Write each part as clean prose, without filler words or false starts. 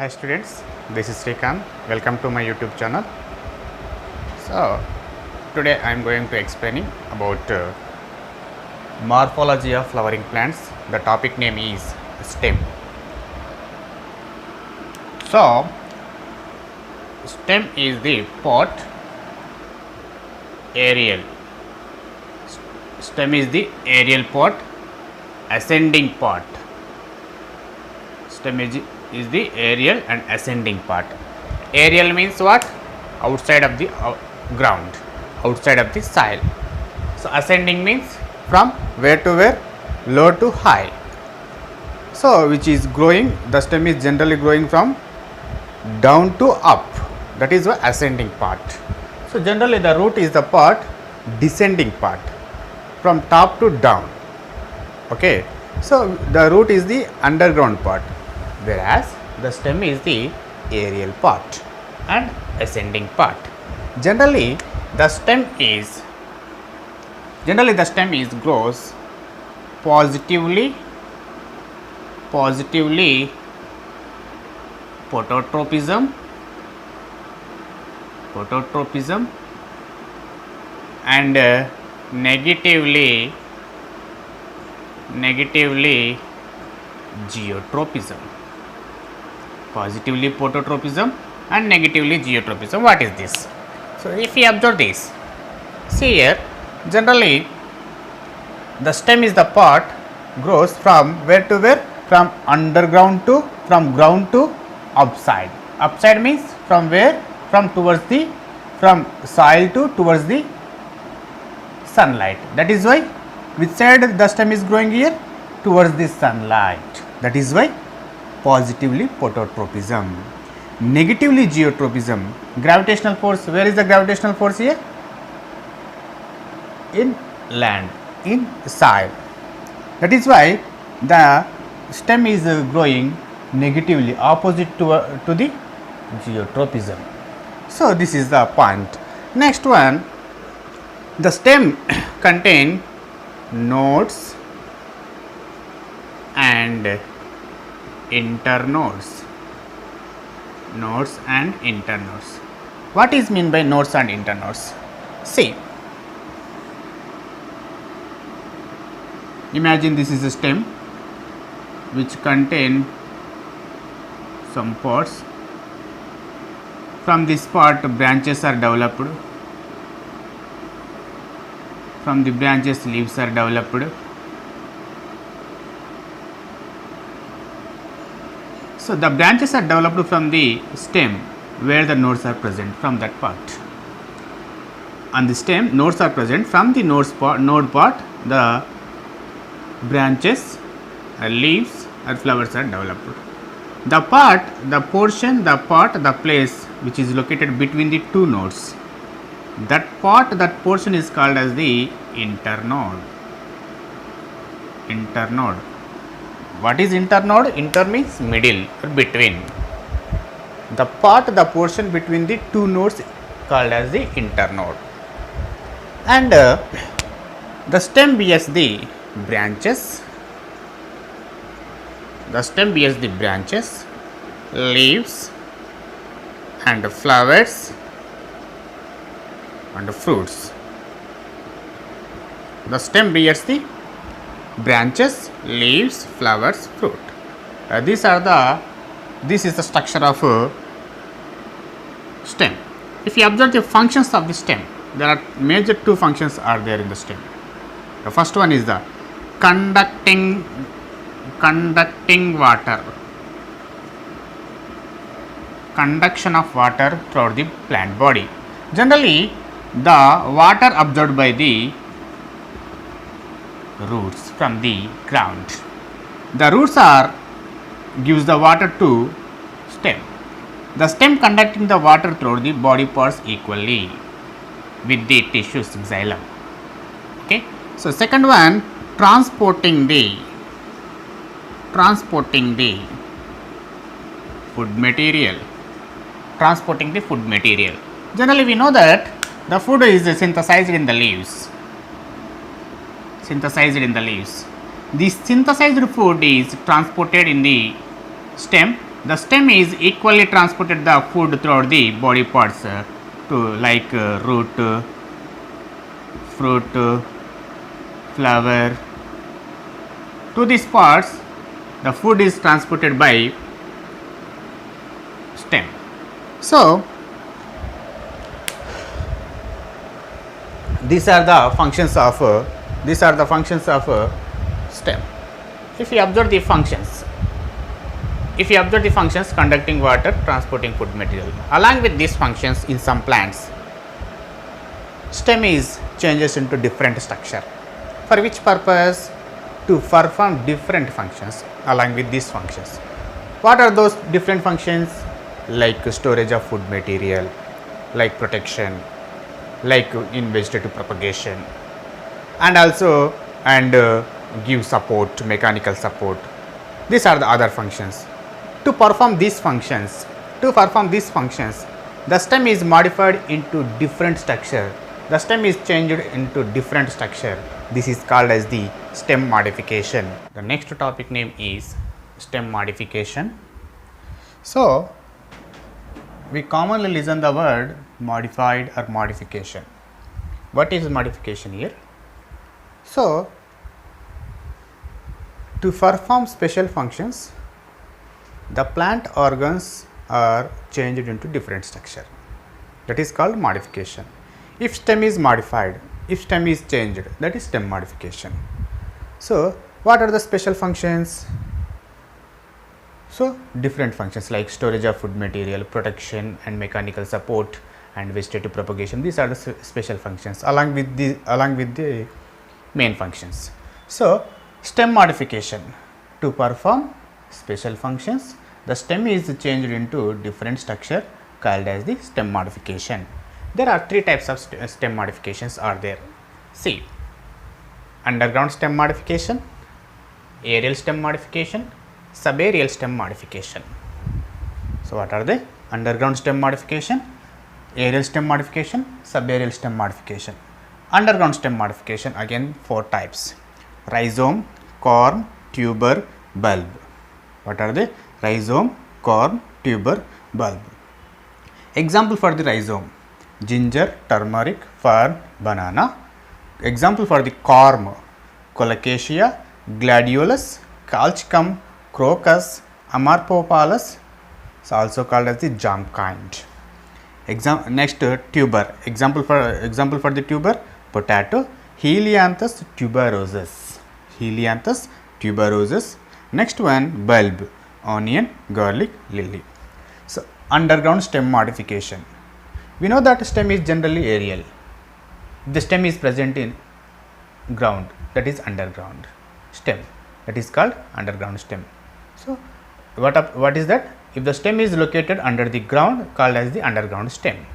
Hi students, this is Srikanth. Welcome to my YouTube channel. So today I am going to explaining about morphology of flowering plants. The topic name is stem. So stem is the pot, aerial. Stem is the aerial pot, ascending part. Stem is the aerial and ascending part. Aerial means what? Outside of the ground, outside of the soil. So ascending means from where to where? Low to high. So which is growing, the stem is generally growing from down to up. That is the ascending part. So generally the root is the part, descending part, from top to down. Okay. So the root is the underground part, whereas the stem is the aerial part and ascending part. Generally the stem is grows positively phototropism and negatively geotropism. Positively phototropism and negatively geotropism. What is this? So if we observe this, see here, generally the stem is the part grows from where to where? From underground to, from ground to upside. Upside means from where? From soil to towards the sunlight. That is why, which side the stem is growing here? Towards the sunlight. That is why positively phototropism. Negatively geotropism. Gravitational force. Where is the gravitational force here? In land, in soil. That is why the stem is growing negatively, opposite to the geotropism. So this is the point. Next one, the stem contain nodes and internodes. Nodes and internodes. What is mean by nodes and internodes? See, imagine this is a stem which contain some parts. From this part branches are developed. From the branches leaves are developed. So the branches are developed from the stem where the nodes are present, from that part. On the stem nodes are present, from the node part the branches, leaves or flowers are developed. The place which is located between the two nodes, that portion is called as the internode. What is internode? Inter means middle or between. The portion between the two nodes called as the internode. And the stem bears the branches. Leaves and flowers and fruits. The stem bears the branches, leaves, flowers, fruit. This is the structure of stem. If you observe the functions of the stem, there are major two functions are there in the stem. The first one is the conducting water. Conduction of water throughout the plant body. Generally, the water absorbed by the roots from the ground. The roots gives the water to stem. The stem conducting the water through the body parts equally with the tissues, xylem. Okay. So second one, transporting the food material. Generally we know that the food is synthesized in the leaves. This synthesized food is transported in the stem The stem is equally transported the food throughout the body parts to like root, fruit, flower. To these parts, the food is transported by stem. So, these are the functions of stem. If you observe the functions, conducting water, transporting food material, along with these functions in some plants, stem is changes into different structure. For which purpose? To perform different functions along with these functions. What are those different functions? Like storage of food material, like protection, like in vegetative propagation, and also give support, mechanical support. These are the other functions. To perform these functions, the stem is modified into different structure. The stem is changed into different structure. This is called as the stem modification. The next topic name is stem modification. So, we commonly listen the word modified or modification. What is modification here? So, to perform special functions, the plant organs are changed into different structure. That is called modification. If stem is modified, if stem is changed, that is stem modification. So, what are the special functions? So, different functions like storage of food material, protection and mechanical support and vegetative propagation. These are the special functions along with the main functions. So, stem modification, to perform special functions, the stem is changed into different structure called as the stem modification. There are three types of stem modifications are there. See, underground stem modification, aerial stem modification, subaerial stem modification. So, what are they? Underground stem modification, aerial stem modification, subaerial stem modification. Underground stem modification, again 4 types: rhizome, corm, tuber, bulb. What are they? Rhizome, corm, tuber, bulb. Example for the rhizome: ginger, turmeric, fern, banana. Example for the corm: colocasia, gladiolus, colchicum, crocus, amorphophallus, is also called as the jam kind. Next tuber. Example for the tuber: potato, Helianthus tuberosus. Helianthus tuberosus. Next one, bulb: onion, garlic, lily. So, underground stem modification. We know that stem is generally aerial. The stem is present in ground, that is underground stem, that is called underground stem. So, what is that? If the stem is located under the ground, called as the underground stem.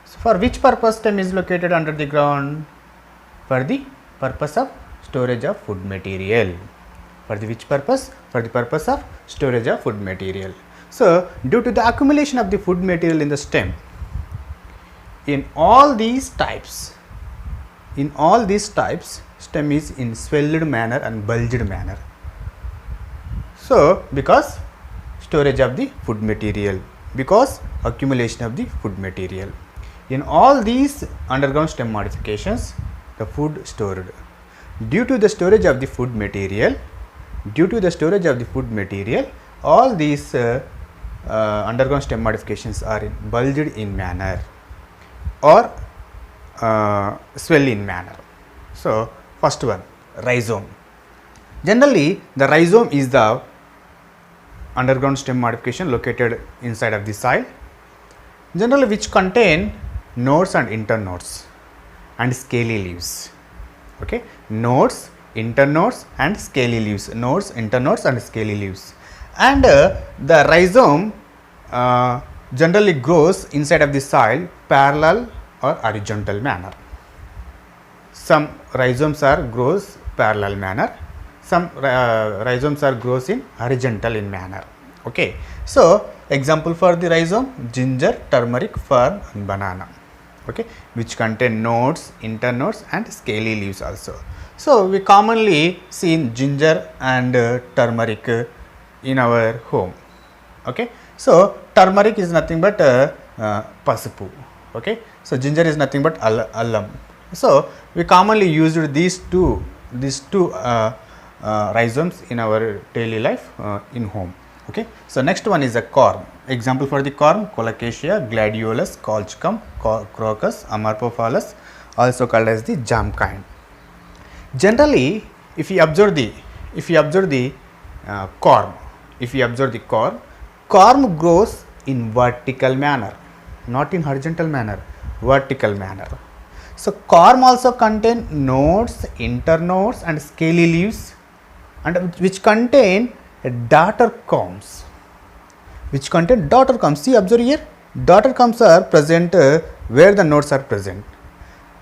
So, for which purpose stem is located under the ground? For the purpose of storage of food material. For the which purpose? For the purpose of storage of food material. So, due to the accumulation of the food material in the stem, in all these types, stem is in swelled manner and bulged manner. So, because storage of the food material, because accumulation of the food material. In all these underground stem modifications, the food stored. Due to the storage of the food material, all these underground stem modifications are bulged in manner or swell in manner. So, first one, rhizome. Generally, the rhizome is the underground stem modification located inside of the soil, generally which contain nodes and internodes and scaly leaves. Okay, nodes, internodes and scaly leaves. Nodes, internodes and scaly leaves. And the rhizome generally grows inside of the soil parallel or horizontal manner. Some rhizomes are grows parallel manner, some rhizomes are grows in horizontal in manner. Okay, so example for the rhizome: ginger, turmeric, fern and banana. Okay, which contain nodes, internodes and scaly leaves also. So, we commonly see ginger and turmeric in our home. Okay, so turmeric is nothing but pasupu. Okay, so ginger is nothing but allam. So we commonly used these two rhizomes in our daily life in home. Okay, so next one is a corm. Example for the corm: Colocasia, Gladiolus, Colchicum, Crocus, Amorphophallus, also called as the jam kind. Generally, if you observe the corm, corm grows in vertical manner, not in horizontal manner, vertical manner. So corm also contain nodes, internodes and scaly leaves, and which contain daughter corms. See, observe here, daughter corms are present where the nodes are present.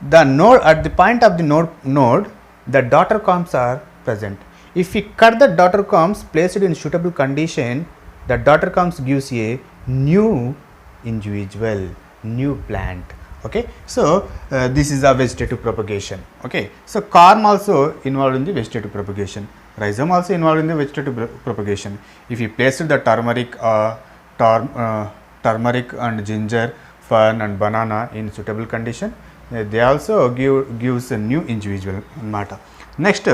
The node, at the point of the node, the daughter corms are present. If we cut the daughter corms, place it in suitable condition, the daughter corms gives a new individual, new plant. Okay, so this is a vegetative propagation. Okay, so corm also involved in the vegetative propagation, rhizome also involved in the vegetative propagation. If you place the turmeric and ginger, fern and banana in suitable condition, they also gives a new individual matter. Next,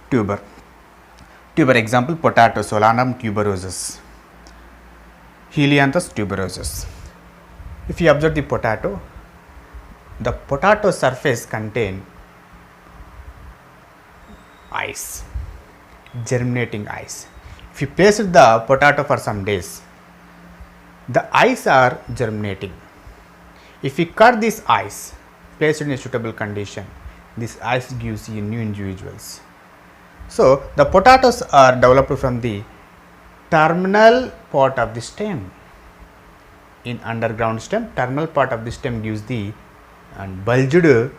tuber example: potato, Solanum tuberosus, Helianthus tuberosus. If you observe the potato surface contain ice, germinating ice. If you place the potato for some days, the ice are germinating. If you cut this ice, place it in a suitable condition, this ice gives you new individuals. So the potatoes are developed from the terminal part of the stem. In underground stem, terminal part of the stem gives the bulged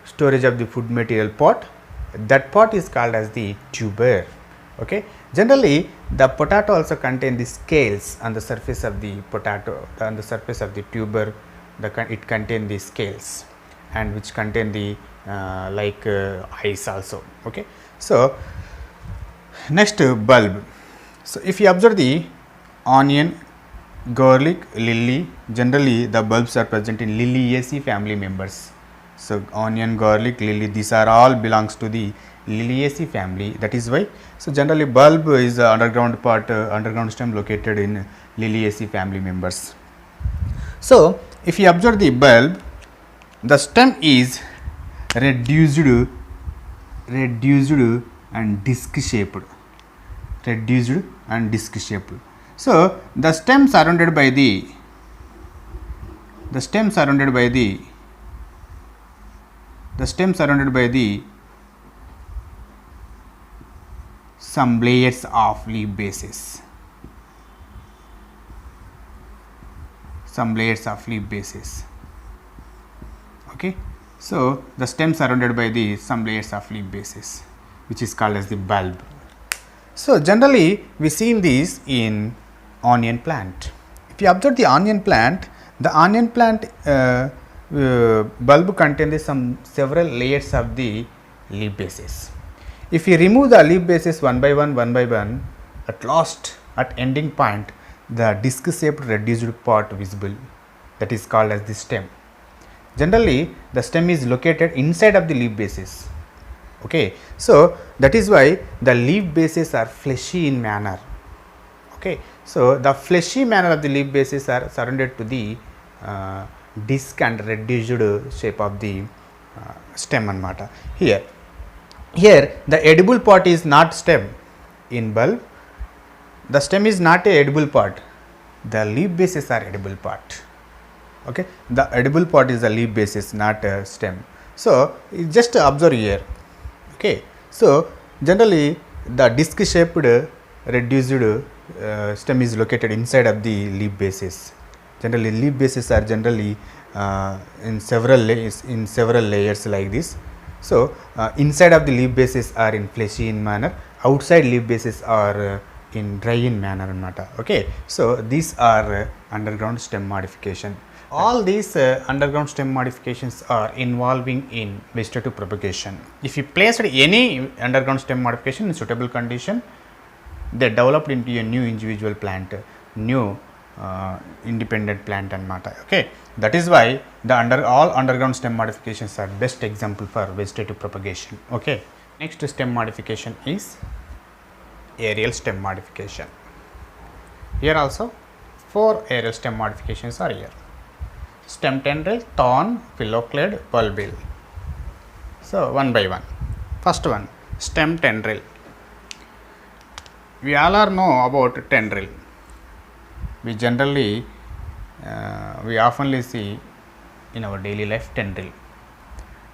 storage of the food material pot. That pot is called as the tuber. Okay, generally the potato also contain the scales on the surface of the potato, on the surface of the tuber. It contain the scales, and which contain the ice also. Okay, so next, bulb. So if you observe the onion, garlic, lily, generally the bulbs are present in Liliaceae family members. So onion, garlic, lily, these are all belongs to the Liliaceae family. That is why, so generally bulb is the underground part, underground stem located in Liliaceae family members. So if you observe the bulb, the stem is reduced and disc shaped. So the stem surrounded by the some layers of leaf bases. Okay, so the stem surrounded by the some layers of leaf bases, which is called as the bulb. So generally we seen this in onion plant. If you observe the onion plant bulb contains several layers of the leaf bases. If you remove the leaf bases one by one, at ending point, the disc shaped reduced part visible, that is called as the stem. Generally the stem is located inside of the leaf bases. Okay, so that is why the leaf bases are fleshy in manner. Okay, so the fleshy manner of the leaf bases are surrounded to the disc and reduced shape of the stem anamata. Here the edible part is not stem. In bulb, the stem is not a edible part, the leaf bases are edible part. Okay, the edible part is the leaf bases, not a stem. So just observe here. Okay, so generally the disc shaped reduced stem is located inside of the leaf bases. Generally leaf bases are generally in several layers like this. So inside of the leaf bases are in fleshy in manner, outside leaf bases are in dry in manner anamata. Okay, so these are underground stem modification. All these underground stem modifications are involving in vegetative propagation. If you placed any underground stem modification in suitable condition, they developed into a new individual plant, new independent plant anamata. Okay, that is why the all underground stem modifications are best example for vegetative propagation. Okay, next stem modification is aerial stem modification. Here also 4 aerial stem modifications are here: stem tendril, thorn, phylloclade, bulbil. So one by one. First one, stem tendril. We all are know about tendril. We generally we oftenly see in our daily life tendril.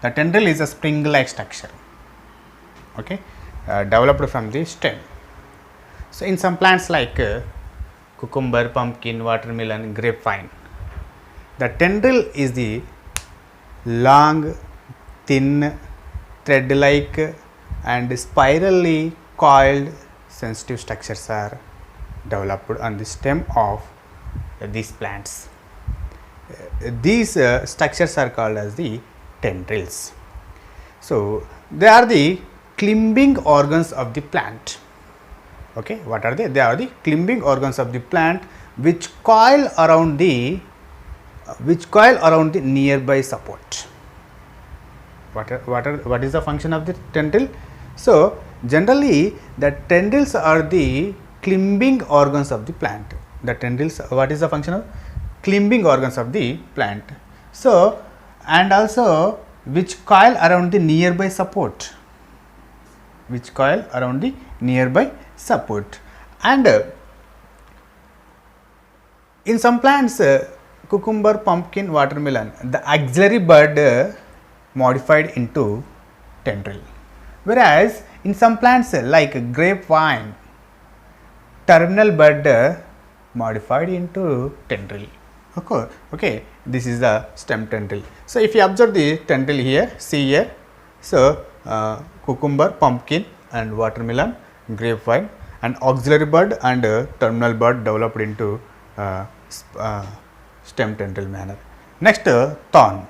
The tendril is a spring like structure, okay, developed from the stem. So in some plants like cucumber, pumpkin, watermelon, grapevine, the tendril is the long, thin, thread like and spirally coiled sensitive structures are developed on the stem of these plants. These structures are called as the tendrils. So they are the climbing organs of the plant. Okay, what are they? They are the climbing organs of the plant which coil around the nearby support. What is the function of the tendril? So generally the tendrils are the climbing organs of the plant. The tendrils, what is the function of climbing organs of the plant? So and also which coil around the nearby support, and in some plants cucumber, pumpkin, watermelon, the axillary bud modified into tendril, whereas in some plants like grapevine, terminal bud modified into tendril. Okay, this is the stem tendril. So if you observe the tendril here, see here, so cucumber, pumpkin and watermelon, grapevine, and auxiliary bud and terminal bud developed into stem tendril manner. Next, thorn.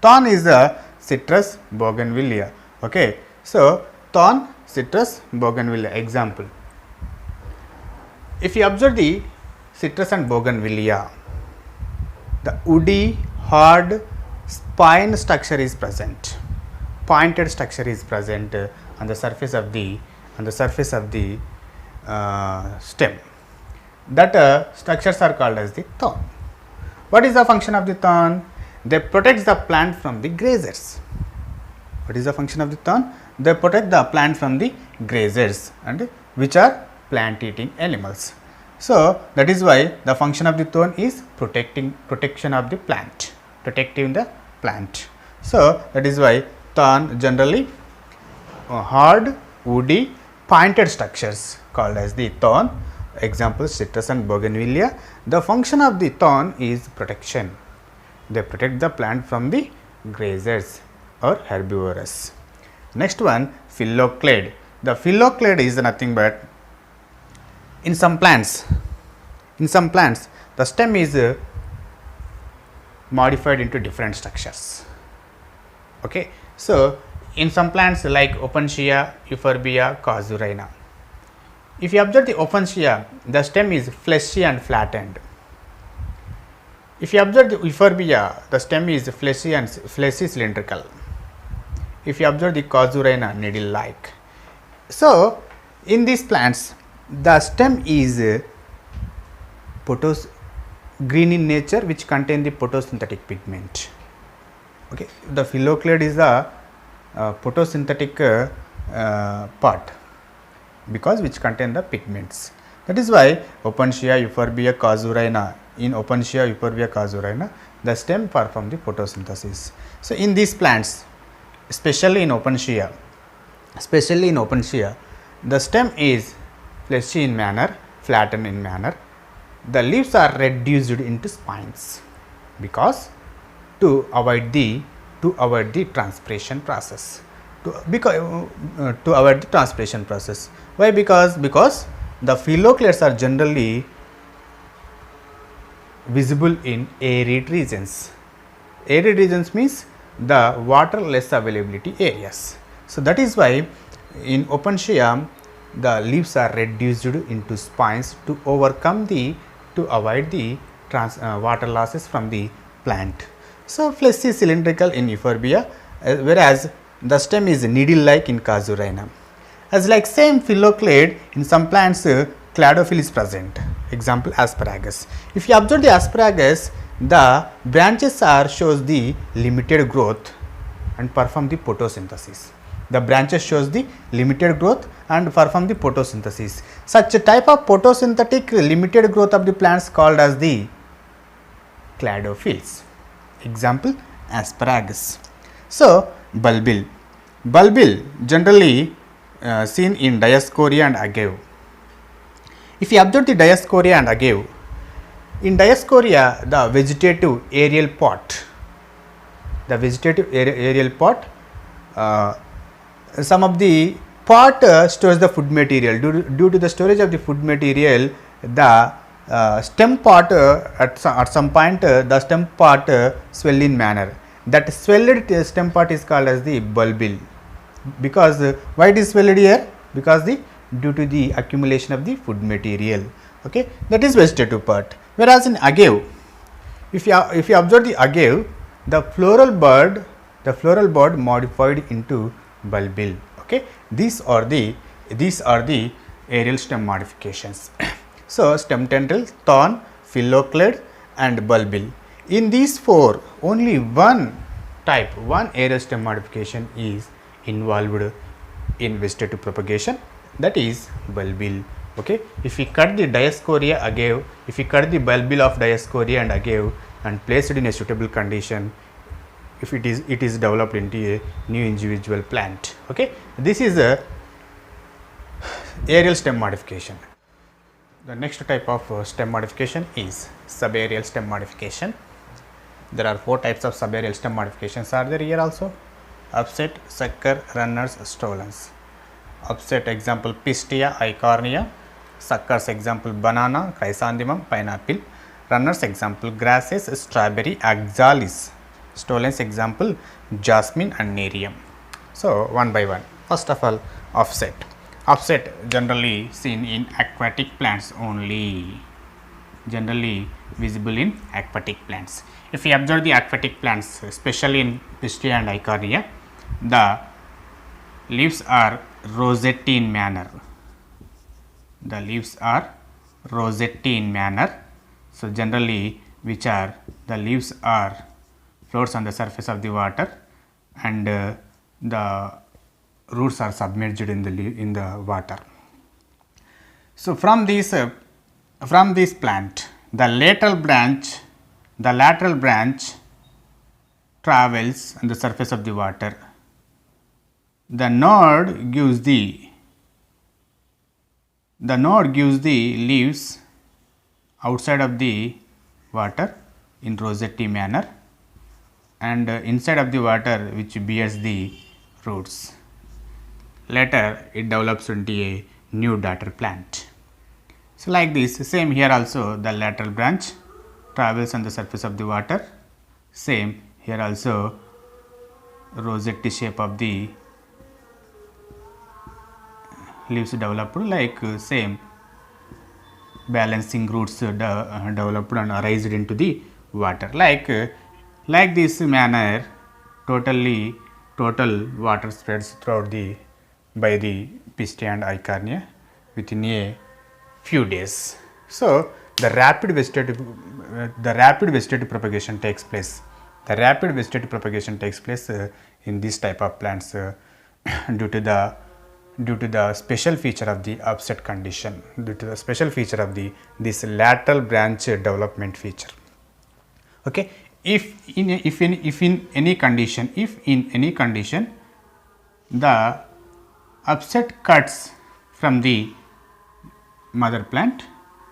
Thorn is a citrus, bougainvillea. Okay, so thorn, citrus, bougainvillea. Example, if you observe the citrus and bougainvillea, the woody, hard spine structure is present, pointed structure is present on the surface of the stem. That structures are called as the thorn. What is the function of the thorn? They protect the plant from the grazers. What is the function of the thorn? They protect the plant from the grazers, and which are plant eating animals. So that is why the function of the thorn is protection of the plant, protecting the plant. So that is why thorn generally hard, woody, pointed structures called as the thorn. Example, citrus and bougainvillea. The function of the thorn is protection. They protect the plant from the grazers or herbivores. Next one, phylloclade. The phylloclade is nothing but in some plants the stem is modified into different structures. Okay, so in some plants like Opuntia, Euphorbia, Casuarina, if you observe the Opuntia, the stem is fleshy and flattened. If you observe the Euphorbia, the stem is fleshy cylindrical. If you observe the Casuarina, needle like. So in these plants the stem is green in nature, which contain the photosynthetic pigment. Okay, the phylloclade is a photosynthetic part because which contain the pigments. That is why Opuntia, Euphorbia, Casuarina, in Opuntia, Euphorbia, Casuarina, the stem perform the photosynthesis. So in these plants, especially in Opuntia, the stem is fleshy in manner, flattened in manner. The leaves are reduced into spines because to avoid the transpiration process. To avoid the transpiration process. Why? Because the phylloclades are generally visible in arid regions. Arid regions means the water less availability areas. So that is why in Opuntia the leaves are reduced into spines to overcome the to avoid the water losses from the plant. So, flesh is cylindrical in Euphorbia, whereas the stem is needle like in Casuarina. As like same phylloclade, in some plants cladophil is present. Example, asparagus. If you observe the asparagus, the branches are shows the limited growth and perform the photosynthesis. The branches shows the limited growth and perform the photosynthesis. Such a type of photosynthetic limited growth of the plants called as the cladophylls. Example, asparagus. So, bulbil. Bulbil generally seen in Dioscorea and agave. If you observe the Dioscorea and agave, in Dioscorea the vegetative aerial pot, some of the pot stores the food material. Due to the storage of the food material, the stem part at some point the stem part swell in manner. That swelled stem part is called as the bulbil. Because why it is swelled here? Because due to the accumulation of the food material. Okay, that is vegetative part. Whereas in agave, if you observe the agave, the floral bud modified into bulbil. Okay, these are the aerial stem modifications. So, stem tendril, thorn, phylloclade and bulbil. In these four, only one aerial stem modification is involved in vegetative propagation, that is bulbil. Okay, if we cut the Dioscorea agave, if we cut the bulbil of Dioscorea and agave and place it in a suitable condition, if it is developed into a new individual plant. Okay, this is a aerial stem modification. The next type of stem modification is subaerial stem modification. There are 4 types of subaerial stem modifications are there here also: upset, sucker, runners, stolons. Upset example Pistia, Eichhornia. Suckers example banana, chrysanthemum, pineapple. Runners example grasses, strawberry, oxalis. Stolons example jasmine and nerium. So, one by one. First of all, offset. Offset generally seen in aquatic plants only. Generally visible in aquatic plants. If we observe the aquatic plants, especially in Pistia and Eichhornia, the leaves are rosette in manner. The leaves are rosette in manner. So, generally which are the leaves are floats on the surface of the water and the roots are submerged in the water. So, from this plant, the lateral branch travels on the surface of the water. The node gives the leaves outside of the water in rosette manner and inside of the water which bears the roots. Later it develops into a new daughter plant. So, like this, same here also the lateral branch travels on the surface of the water. Same here also rosette shape of the leaves developed, like same balancing roots developed and arised into the water. Like this manner, total water spreads throughout by the Pistia and Eichhornia within a few days. So, the rapid vegetative propagation takes place. The rapid vegetative propagation takes place in this type of plants due to the special feature of the upset condition, due to the special feature of this lateral branch development feature. Okay, if in any condition the upset cuts from the mother plant,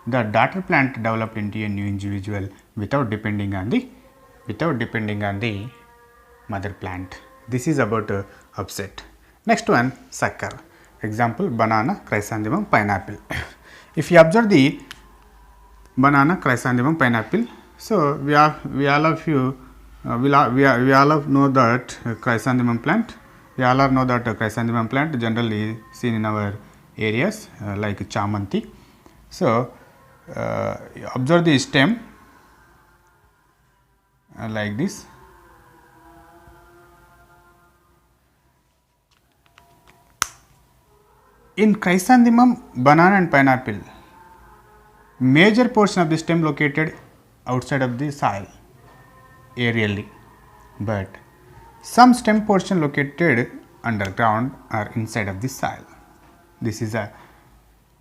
the daughter plant developed into a new individual without depending on the mother plant. This is about upset. Next one, sucker. Example banana, chrysanthemum, pineapple. If you observe the banana, chrysanthemum, pineapple, so we all know that chrysanthemum plant. We all know that chrysanthemum plant generally seen in our areas like chamanti. So, observe the stem like this. In chrysanthemum, banana and pineapple, major portion of the stem located outside of the soil aerially, but some stem portion located underground or inside of the soil. This is a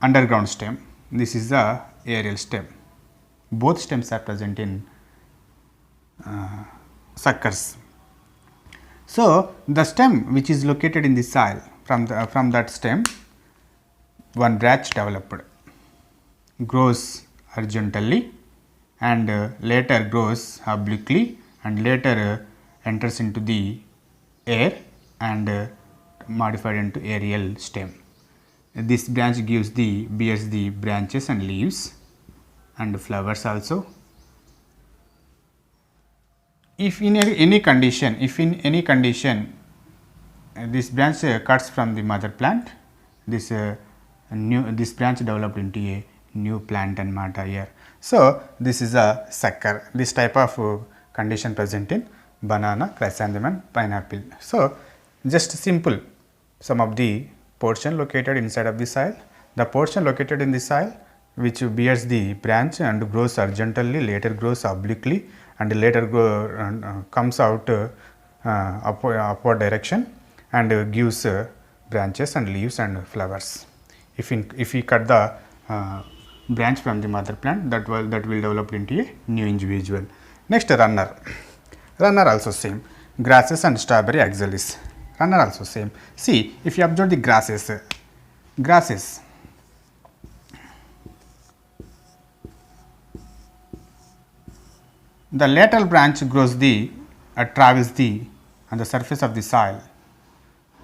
underground stem, this is the aerial stem. Both stems are present in suckers. So, the stem which is located in the soil, from that stem one branch developed, grows horizontally and later grows obliquely and later enters into the air and modified into aerial stem. This branch bears the branches and leaves and flowers also. If in any condition, this branch cuts from the mother plant, this branch developed into a new plant and matter here. So, this is a sucker, this type of condition present in banana, chrysanthemum, pineapple. So, just simple, some of the portion located inside of the soil, the portion located in the soil which bears the branch and grows horizontally, later grows obliquely and later comes out upward direction and gives branches and leaves and flowers. If we cut the branch from the mother plant, that will develop into a new individual. Next, runner also same, grasses and strawberry oxalis. Runner also same. See, if you observe the grasses, the lateral branch travels on the surface of the soil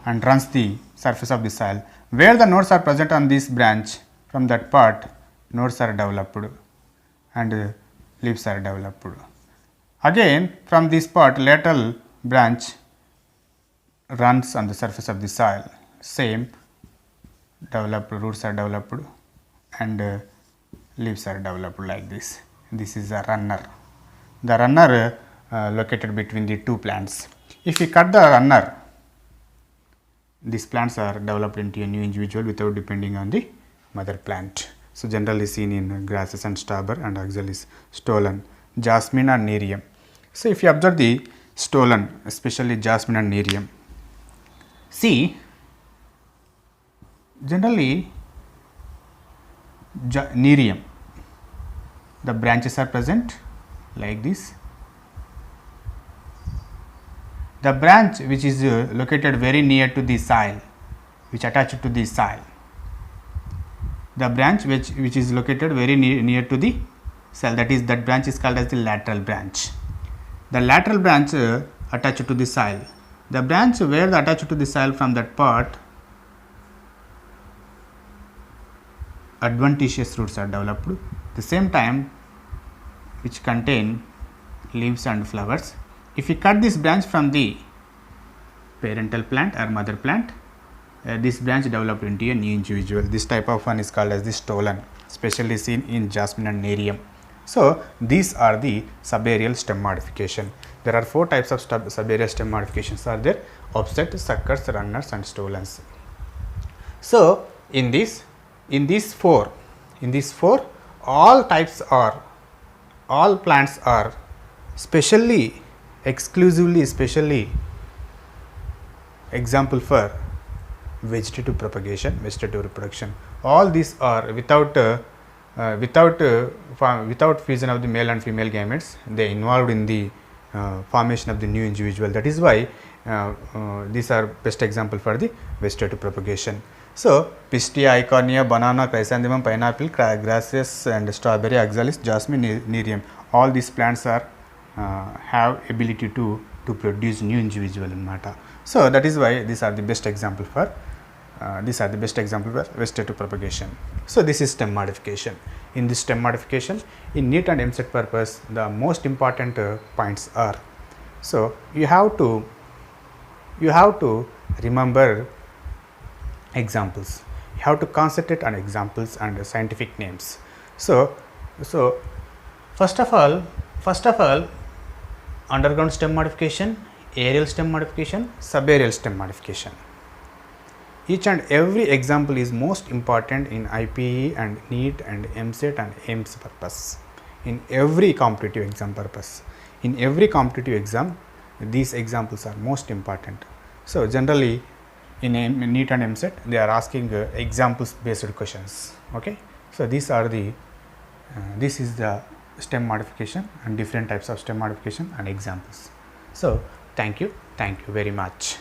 and runs the surface of the soil. Where the nodes are present on this branch, from that part nodes are developed and leaves are developed. Again, from this part lateral branch runs on the surface of the soil, same developed, roots are developed and leaves are developed like this. This is a runner. The runner located between the two plants. If we cut the runner, these plants are developed into a new individual without depending on the mother plant. So, generally seen in grasses and strawberry and oxalis, stolon, jasmine and nerium. So, if you observe the stolon, especially jasmine and nerium, see, generally nerium, the branches are present like this. The branch which is located very near to the soil, which attached to the soil, the branch which is located very near to the soil, that branch is called as the lateral branch. The lateral branch attached to the soil, the branch where the attached to the soil, from that part adventitious roots are developed, the same time which contain leaves and flowers. If we cut this branch from the parental plant or mother plant, this branch developed into a new individual. This type of one is called as the stolon, especially seen in jasmine and nerium. So, these are the subaerial stem modification. There are 4 types of subaerial stem modifications are there: offset, suckers, runners and stolons. So, in these 4, all plants are specially example for vegetative propagation, vegetative reproduction. All these are without fusion of the male and female gametes, they involved in the formation of the new individual. That is why these are best example for the vegetative propagation. So, Pistia, Eichhornia, banana, chrysanthemum, pineapple, grasses and strawberry, oxalis, jasmine, nerium, all these plants are have ability to produce new individual in matter. So, that is why these are the best example for vegetative propagation. So, this is stem modification. In this stem modification, in NEET and EAMCET purpose, the most important points are, so you have to remember examples. you have to concentrate on examples and scientific names. So first of all, underground stem modification, aerial stem modification, subaerial stem modification. Each and every example is most important in IPE and NEET and MCET and AIIMS purpose. In every competitive exam purpose, in every competitive exam, these examples are most important. So generally in NEET and MCET they are asking examples based questions. Okay, so these are the this is the stem modification and different types of stem modification and examples. So thank you very much.